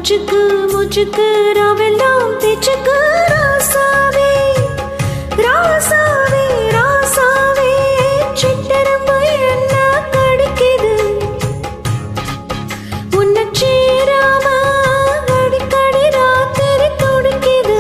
மூச்சுக்கு மூச்சுக்கு ராவெல்லாம் பேச்சுக்கு ராசாவே ராசாவே ராசாவே சிட்டெரும்பு என்ன கடிக்குது உன்னை சேராம அடிக்கடி ராத்திரி துடிக்குது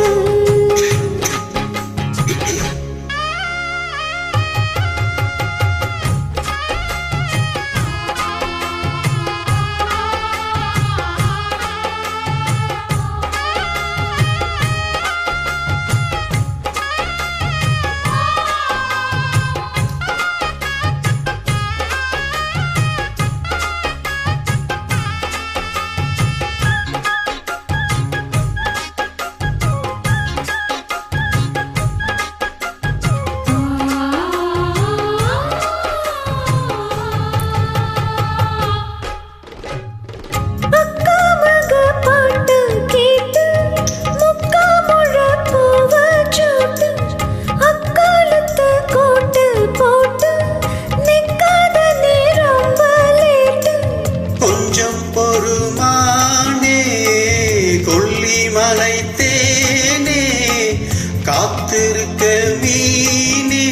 காத்திருக்க மீனே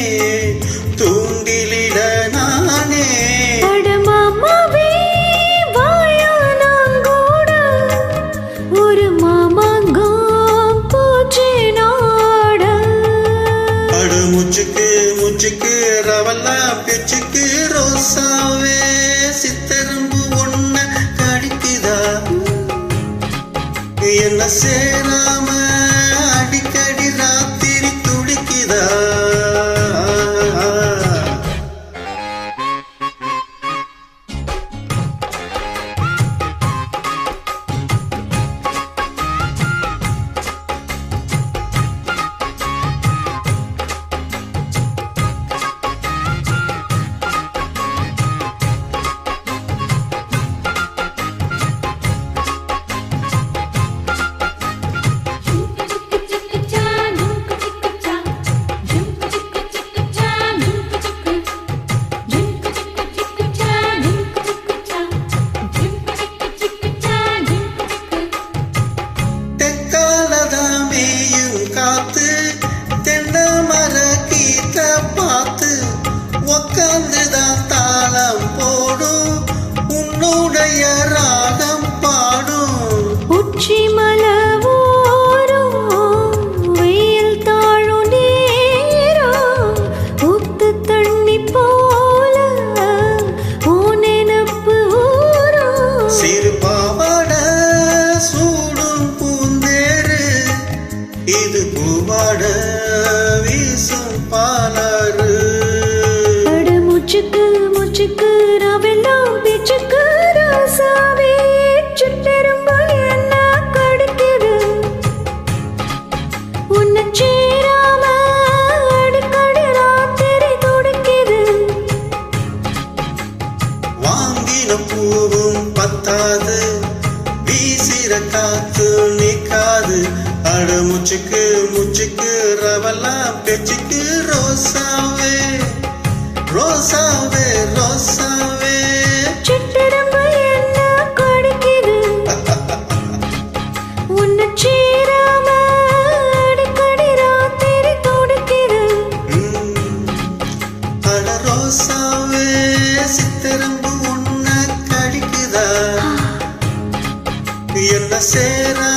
தூண்டிலிட நானே அடமாமாவே வாயானாங்கூட ஒரு மாமாங்கம் பூச்சி நாட அடு முச்சுக்கு முச்சுக்கு ரவல்லா பேச்சுக்கு ரோசாவே சித்தரும்பு ஒன்ன கடிக்குதா என்ன சேராம அடிக்கடி ராத்திரி துடிக்குதா உக்காந்துதான் தாளம் போடும் உன்னுடைய ராகம் பாடும் உச்சி மலவோரும் வெயில் தாழும் நேரம் உப்பு தண்ணி போல நெனப்பு ஊரும் சிறு பாவாட சூடும் பூந்தேரு இது பூவாட வீசும் பாலாறு முச்சுக்கு முச்சுக்கு ராவெல்லாம் பேச்சுக்கு ராசாவே சிட்டெரும்பு என்ன கடிக்குது உன்னை சேராம அடிக்கடி ராத்திரி துடிக்குது வாங்கின பூவும் பத்தாது வீசிற காத்து நிக்காது அட முச்சுக்கு முச்சுக்கு ரவெல்லாம் பேச்சுக்கு ரோசாவே ரோசாவே ரோசாவே சிட்டெரும்பு என்ன கடிக்குது உன்னை சேராம அடிக்கடி ராத்திரி துடிக்குது அட ரோசாவே சித்தெரும்பு ஒன்ன கடிக்குதா என்ன சேரா